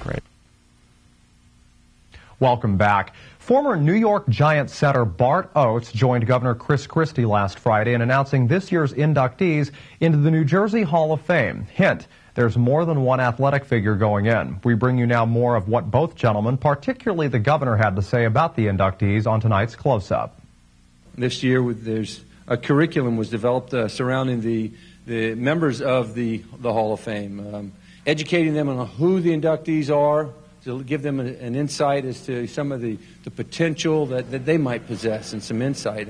Great. Welcome back. Former New York Giants center Bart Oates joined Governor Chris Christie last Friday in announcing this year's inductees into the New Jersey Hall of Fame. Hint, there's more than one athletic figure going in. We bring you now more of what both gentlemen, particularly the governor, had to say about the inductees on tonight's Close-Up. This year, there's a curriculum was developed surrounding the members of the Hall of Fame, educating them on who the inductees are, to give them an insight as to some of the potential that they might possess and some insight,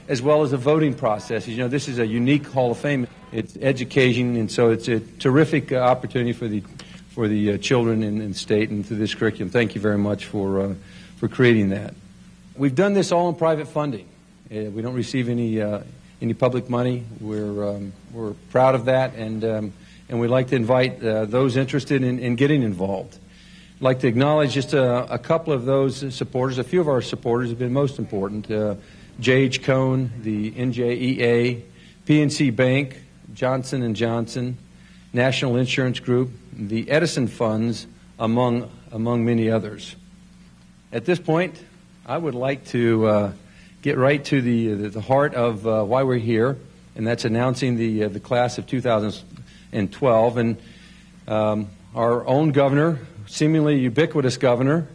as well as a voting process. You know, this is a unique Hall of Fame. It's education, and so it's a terrific opportunity for the children in the state and through this curriculum. Thank you very much for creating that. We've done this all in private funding. We don't receive any public money. We're proud of that, and we'd like to invite those interested in getting involved. I'd like to acknowledge just a couple of those supporters. A few of our supporters have been most important. J.H. Cohn, the NJEA, PNC Bank, Johnson & Johnson, National Insurance Group, the Edison Funds, among many others. At this point, I would like to get right to the heart of why we're here, and that's announcing the class of 2012. And our own governor, seemingly ubiquitous governor,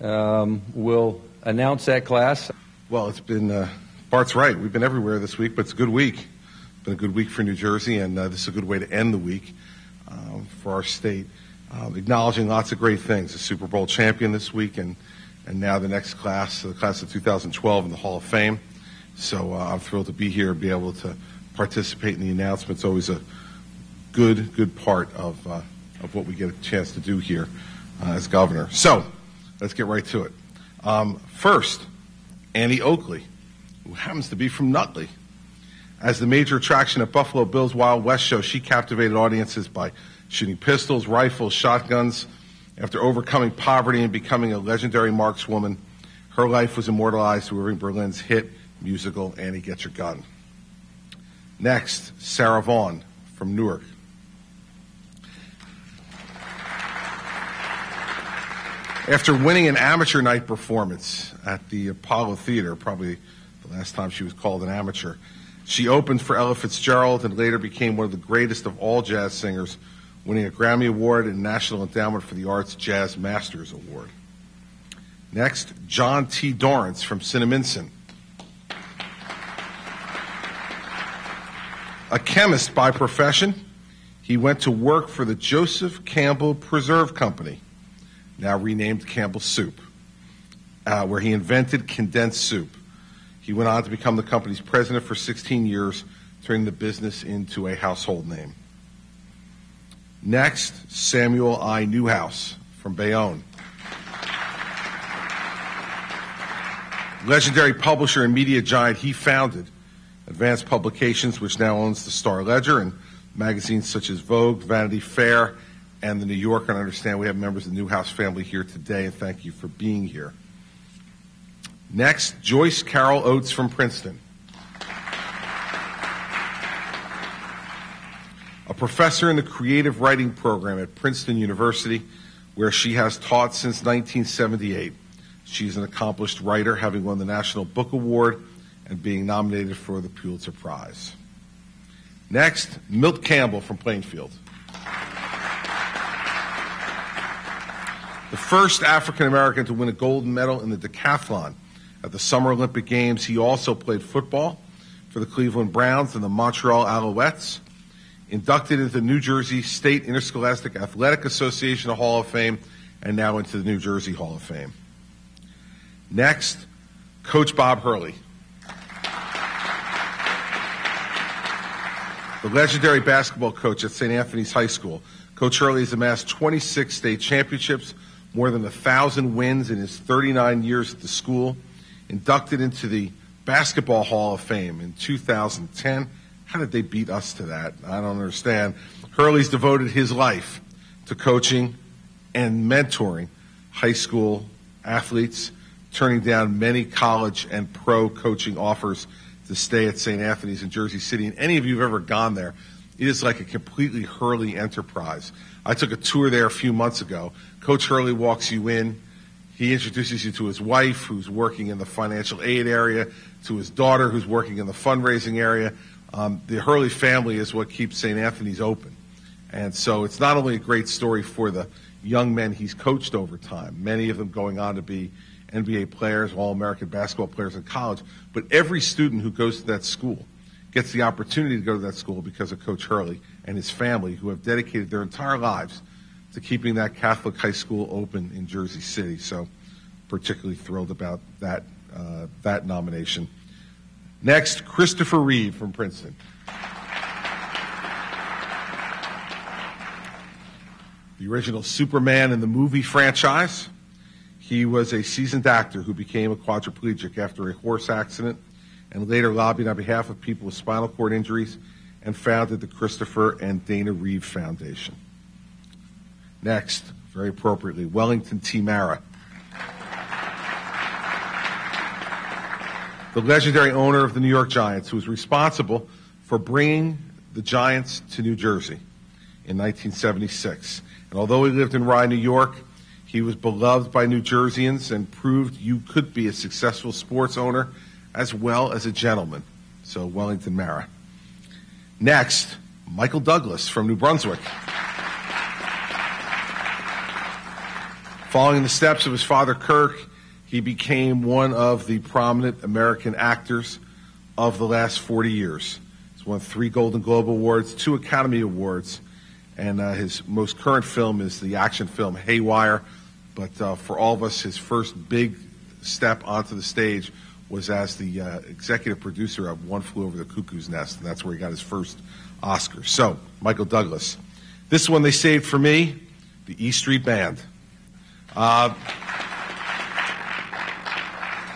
will announce that class. Well, it's been, Bart's right, we've been everywhere this week, but it's a good week. It's been a good week for New Jersey, and this is a good way to end the week for our state. Acknowledging lots of great things, the Super Bowl champion this week, and now the next class, the class of 2012 in the Hall of Fame. So I'm thrilled to be here and be able to participate in the announcement. It's always a good part of what we get a chance to do here as governor. So let's get right to it. First, Annie Oakley, who happens to be from Nutley. As the major attraction at Buffalo Bill's Wild West show, she captivated audiences by shooting pistols, rifles, shotguns. After overcoming poverty and becoming a legendary markswoman, her life was immortalized through Irving Berlin's hit musical, Annie Get Your Gun. Next, Sarah Vaughan from Newark. After winning an amateur night performance at the Apollo Theater, probably the last time she was called an amateur, she opened for Ella Fitzgerald and later became one of the greatest of all jazz singers, winning a Grammy Award and National Endowment for the Arts Jazz Masters Award. Next, John T. Dorrance from Cinnaminson. A chemist by profession, he went to work for the Joseph Campbell Preserve Company, now renamed Campbell Soup, where he invented condensed soup. He went on to become the company's president for 16 years, turning the business into a household name. Next, Samuel I. Newhouse from Bayonne. Legendary publisher and media giant, he founded Advanced Publications, which now owns the Star Ledger and magazines such as Vogue, Vanity Fair, and the New Yorker. And I understand we have members of the Newhouse family here today, and thank you for being here. Next, Joyce Carol Oates from Princeton. A professor in the creative writing program at Princeton University, where she has taught since 1978. She's an accomplished writer, having won the National Book Award and being nominated for the Pulitzer Prize. Next, Milt Campbell from Plainfield. The first African American to win a gold medal in the decathlon at the Summer Olympic Games. He also played football for the Cleveland Browns and the Montreal Alouettes. Inducted into the New Jersey State Interscholastic Athletic Association Hall of Fame, and now into the New Jersey Hall of Fame. Next, Coach Bob Hurley. The legendary basketball coach at St. Anthony's High School. Coach Hurley has amassed 26 state championships, more than 1,000 wins in his 39 years at the school. Inducted into the Basketball Hall of Fame in 2010. How did they beat us to that? I don't understand. Hurley's devoted his life to coaching and mentoring high school athletes, turning down many college and pro coaching offers to stay at St. Anthony's in Jersey City. And any of you who've ever gone there, It is like a completely Hurley enterprise. I took a tour there a few months ago. Coach Hurley walks you in. He introduces you to his wife, who's working in the financial aid area, to his daughter, who's working in the fundraising area. The Hurley family is what keeps St. Anthony's open. And so it's not only a great story for the young men he's coached over time, many of them going on to be NBA players, All-American basketball players in college, but every student who goes to that school gets the opportunity to go to that school because of Coach Hurley and his family, who have dedicated their entire lives to keeping that Catholic high school open in Jersey City. So particularly thrilled about that nomination. Next, Christopher Reeve from Princeton. The original Superman in the movie franchise. He was a seasoned actor who became a quadriplegic after a horse accident and later lobbied on behalf of people with spinal cord injuries and founded the Christopher and Dana Reeve Foundation. Next, very appropriately, Wellington T. Mara. The legendary owner of the New York Giants, who was responsible for bringing the Giants to New Jersey in 1976. And although he lived in Rye, New York, he was beloved by New Jerseyans and proved you could be a successful sports owner as well as a gentleman. So, Wellington Mara. Next, Michael Douglas from New Brunswick. Following the steps of his father, Kirk, he became one of the prominent American actors of the last 40 years. He's won 3 Golden Globe Awards, 2 Academy Awards, and his most current film is the action film Haywire. But for all of us, his first big step onto the stage was as the executive producer of One Flew Over the Cuckoo's Nest, and that's where he got his first Oscar. So, Michael Douglas. This one they saved for me, the E Street Band.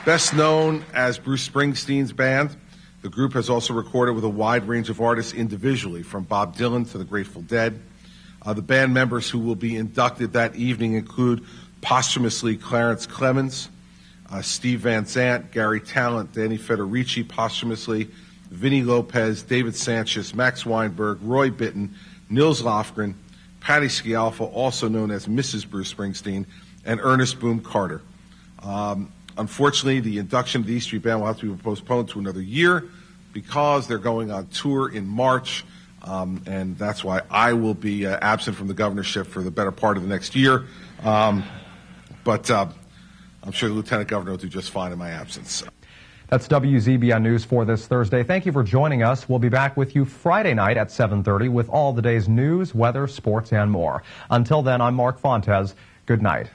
Best known as Bruce Springsteen's band, the group has also recorded with a wide range of artists individually, from Bob Dylan to the Grateful Dead. The band members who will be inducted that evening include posthumously Clarence Clemens, Steve Van Zandt, Gary Talent, Danny Federici posthumously, Vinnie Lopez, David Sanchez, Max Weinberg, Roy Bittan, Nils Lofgren, Patti Scialfa, also known as Mrs. Bruce Springsteen, and Ernest Boone Carter. Unfortunately, the induction of the E Street Band will have to be postponed to another year because they're going on tour in March, and that's why I will be absent from the governorship for the better part of the next year. But I'm sure the Lieutenant Governor will do just fine in my absence. That's WZBN News for this Thursday. Thank you for joining us. We'll be back with you Friday night at 7:30 with all the day's news, weather, sports, and more. Until then, I'm Mark Fontes. Good night.